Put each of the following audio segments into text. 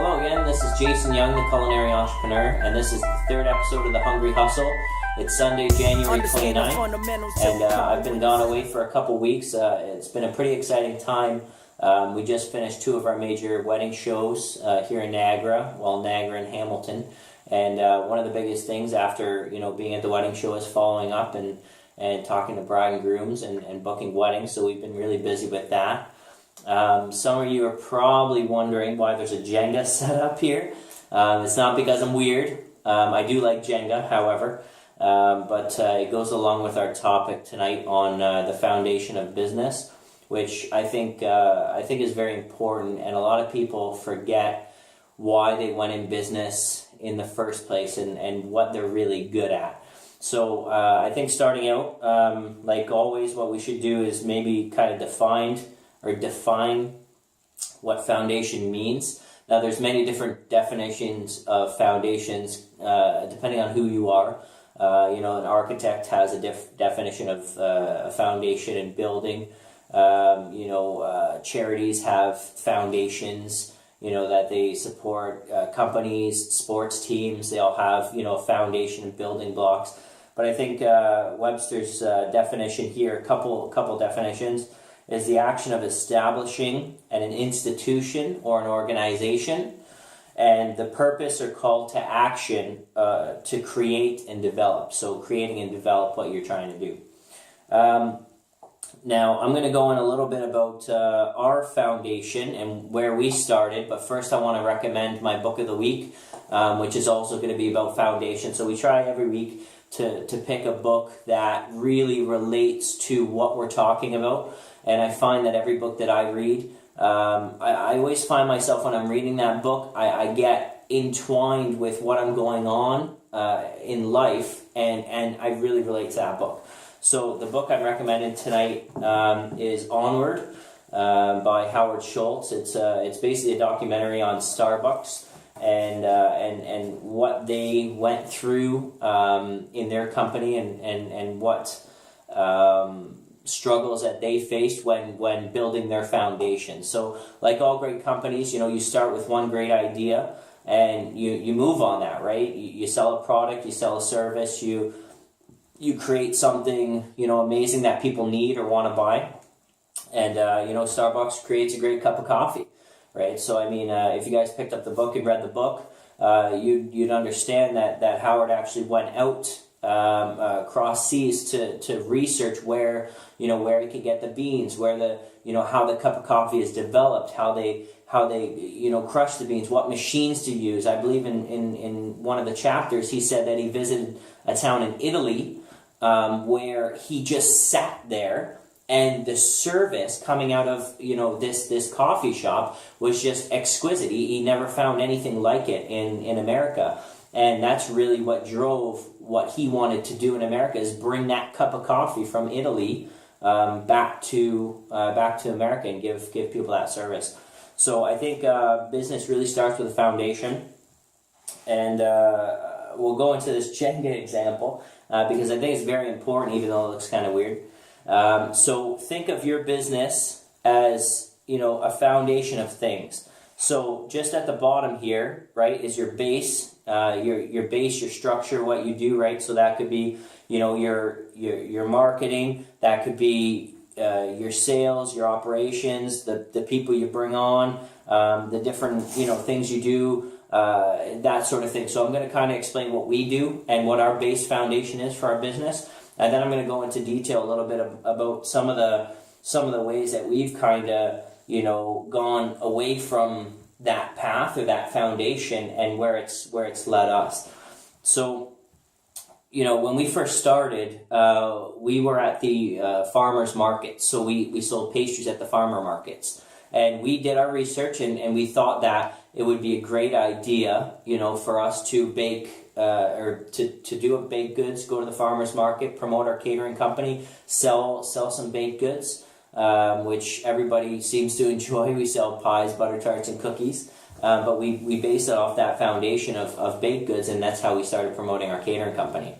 Hello again, this is Jason the Culinary Entrepreneur, and this is the third episode of The Hungry Hustle. It's Sunday, January 29th, and I've been gone away for a couple weeks. It's been a pretty exciting time. We just finished two of our major wedding shows here in Niagara, Niagara and Hamilton. And one of the biggest things after being at the wedding show is following up and talking to bride and grooms and booking weddings. So we've been really busy with that. Some of you are probably wondering why there's a Jenga set up here. It's not because I'm weird. I do like Jenga, however, but it goes along with our topic tonight on the foundation of business, which I think is very important, and a lot of people forget why they went in business in the first place and what they're really good at. So I think starting out, like always, what we should do is maybe kind of define what foundation means. Now, there's many different definitions of foundations depending on who you are. An architect has a definition of a foundation in building. Charities have foundations, that they support. Companies, sports teams, they all have, a foundation and building blocks. But I think Webster's definition here, a couple definitions, is the action of establishing an institution or an organization, and the purpose or call to action to create and develop. So creating and develop what you're trying to do. Now, I'm going to go in a little bit about our foundation and where we started, but first I want to recommend my book of the week, which is also going to be about foundation. So we try every week to pick a book that really relates to what we're talking about. And I find that every book that I read, I always find myself when I'm reading that book, I get entwined with what I'm going on in life, and I really relate to that book. So the book I'm recommending tonight is Onward by Howard Schultz. It's basically a documentary on Starbucks and what they went through in their company and what struggles that they faced when building their foundation. So like all great companies, you start with one great idea and you move on that, right? You sell a product, you sell a service, you create something, amazing that people need or want to buy. And, Starbucks creates a great cup of coffee, right? So, if you guys picked up the book and read the book, you'd understand that Howard actually went out across seas to research where he could get the beans, where how the cup of coffee is developed, how they crush the beans, what machines to use. I believe in one of the chapters he said that he visited a town in Italy where he just sat there, and the service coming out of this coffee shop was just exquisite. He never found anything like it in America. And that's really what drove what he wanted to do in America, is bring that cup of coffee from Italy back to America and give people that service. So I think business really starts with a foundation, and we'll go into this Jenga example because I think it's very important, even though it looks kind of weird. So think of your business as a foundation of things. So just at the bottom here, right, is your base, your base, your structure, what you do, right? So that could be, your marketing, that could be your sales, your operations, the people you bring on, the different, things you do, that sort of thing. So I'm going to kind of explain what we do and what our base foundation is for our business. And then I'm going to go into detail a little bit about some of the ways that we've kind of, gone away from that path or that foundation and where it's led us. So, when we first started, we were at the farmers market. So we sold pastries at the farmer markets, and we did our research and we thought that it would be a great idea, for us to bake or to do a baked goods, go to the farmers market, promote our catering company, sell some baked goods. Which everybody seems to enjoy. We sell pies, butter tarts, and cookies, but we base it off that foundation of baked goods, and that's how we started promoting our catering company.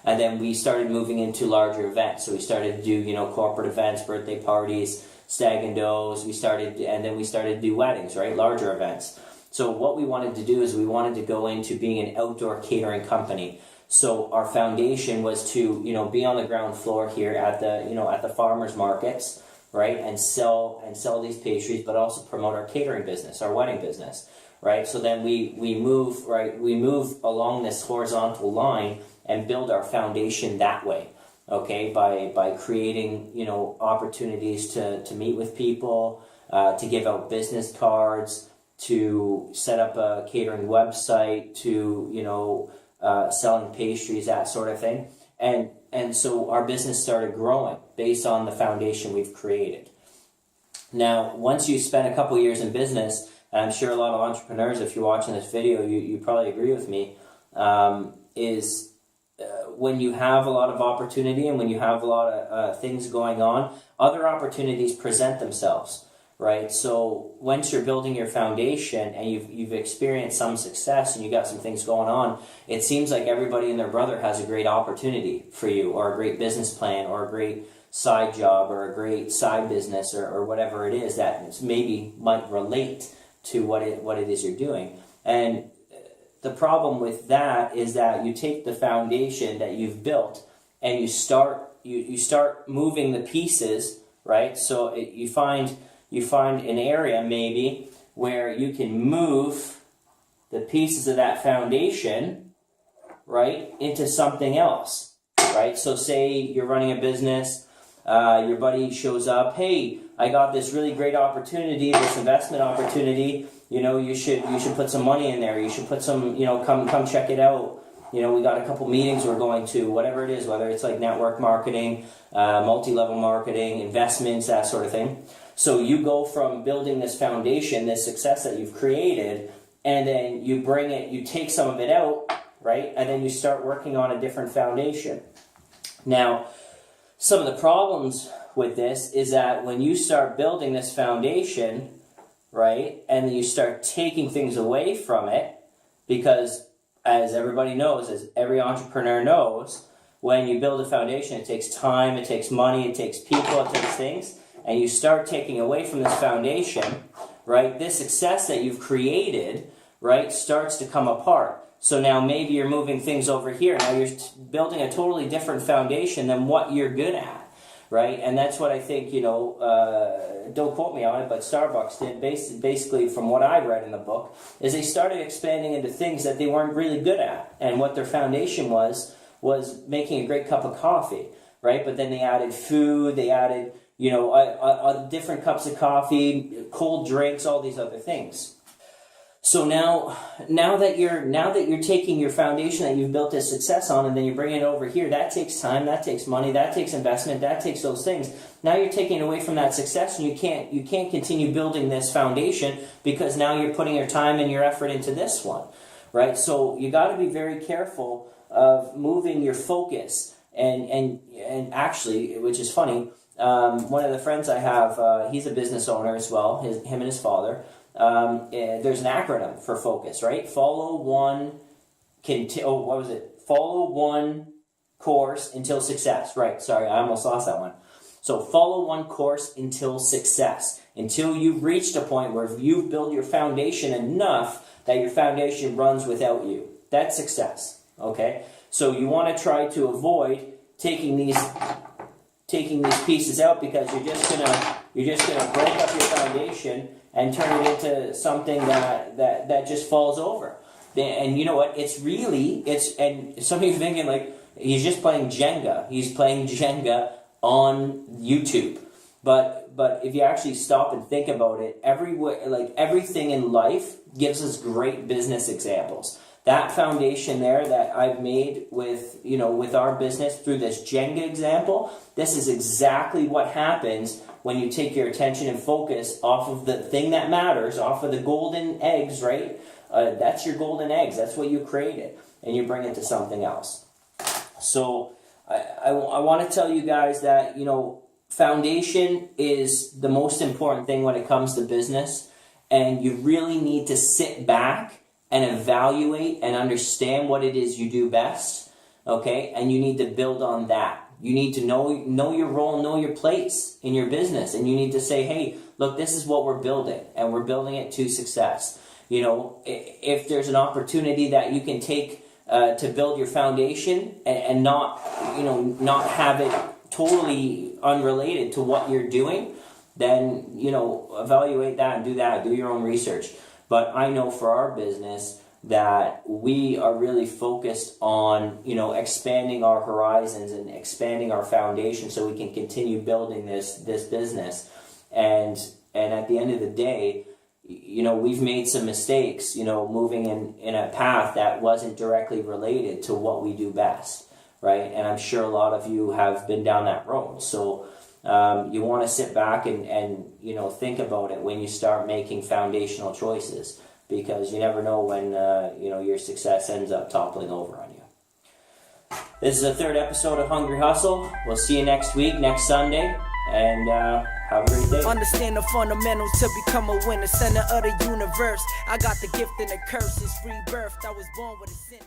And then we started moving into larger events. So we started to do corporate events, birthday parties, stag and does. We started to do weddings, right, larger events. So what we wanted to do is we wanted to go into being an outdoor catering company. So our foundation was to, be on the ground floor here at the farmers markets, right, and sell these pastries, but also promote our catering business, our wedding business, right? So then we move along this horizontal line and build our foundation that way, okay, by creating opportunities to meet with people, to give out business cards, to set up a catering website, to selling pastries, that sort of thing. And so our business started growing based on the foundation we've created. Now, once you spend a couple years in business, and I'm sure a lot of entrepreneurs, if you're watching this video, you probably agree with me, when you have a lot of opportunity and when you have a lot of things going on, other opportunities present themselves. Right, so once you're building your foundation and you've experienced some success and you got some things going on, it seems like everybody and their brother has a great opportunity for you, or a great business plan, or a great side job, or a great side business, or whatever it is that maybe might relate to what it is you're doing. And the problem with that is that you take the foundation that you've built and you start moving the pieces, right? So you find an area maybe where you can move the pieces of that foundation, right, into something else, right? So say you're running a business, your buddy shows up, hey, I got this really great opportunity, this investment opportunity, you should put some money in there, you should put some, come check it out. We got a couple meetings we're going to, whatever it is, whether it's like network marketing, multi-level marketing, investments, that sort of thing. So you go from building this foundation, this success that you've created, and then you take some of it out, right? And then you start working on a different foundation. Now, some of the problems with this is that when you start building this foundation, right, and then you start taking things away from it, because as everybody knows, as every entrepreneur knows, when you build a foundation, it takes time, it takes money, it takes people, it takes things. And you start taking away from this foundation, right, this success that you've created, right, starts to come apart. So now maybe you're moving things over here. Now you're building a totally different foundation than what you're good at, right? And that's what I think, don't quote me on it, but Starbucks did, basically from what I read in the book, is they started expanding into things that they weren't really good at. And what their foundation was making a great cup of coffee, right? But then they added food, they added different cups of coffee, cold drinks, all these other things. So now that you're taking your foundation that you've built this success on, and then you're bringing it over here, that takes time, that takes money, that takes investment, that takes those things. Now you're taking away from that success, and you can't continue building this foundation because now you're putting your time and your effort into this one, right? So you got to be very careful of moving your focus, and actually, which is funny. One of the friends I have, he's a business owner as well, him and his father. There's an acronym for focus, right? Follow one course until success. Right, sorry, I almost lost that one. So follow one course until success. Until you've reached a point where you've built your foundation enough that your foundation runs without you. That's success, okay? So you want to try to avoid taking these pieces out, because you're just gonna break up your foundation and turn it into something that just falls over. And you know what? And some of you are thinking like he's just playing Jenga. He's playing Jenga on YouTube. But if you actually stop and think about it, everything in life gives us great business examples. That foundation there that I've made with our business through this Jenga example, this is exactly what happens when you take your attention and focus off of the thing that matters, off of the golden eggs, right? That's your golden eggs. That's what you created, and you bring it to something else. So I want to tell you guys that, foundation is the most important thing when it comes to business, and you really need to sit back and evaluate and understand what it is you do best, okay? And you need to build on that. You need to know your role, know your place in your business, and you need to say, hey, look, this is what we're building, and we're building it to success. if there's an opportunity that you can take to build your foundation and not have it totally unrelated to what you're doing, then evaluate that and do your own research. But I know for our business that we are really focused on expanding our horizons and expanding our foundation so we can continue building this business. And at the end of the day, we've made some mistakes, moving in a path that wasn't directly related to what we do best, right? And I'm sure a lot of you have been down that road. So you want to sit back and think about it when you start making foundational choices, because you never know when your success ends up toppling over on you. This is the third episode of Hungry Hustle. We'll see you next week, next Sunday, and have a great day. Understand the fundamentals to become a winner, center of the universe. I got the gift and the curse, it's free birth. I was born with a sin.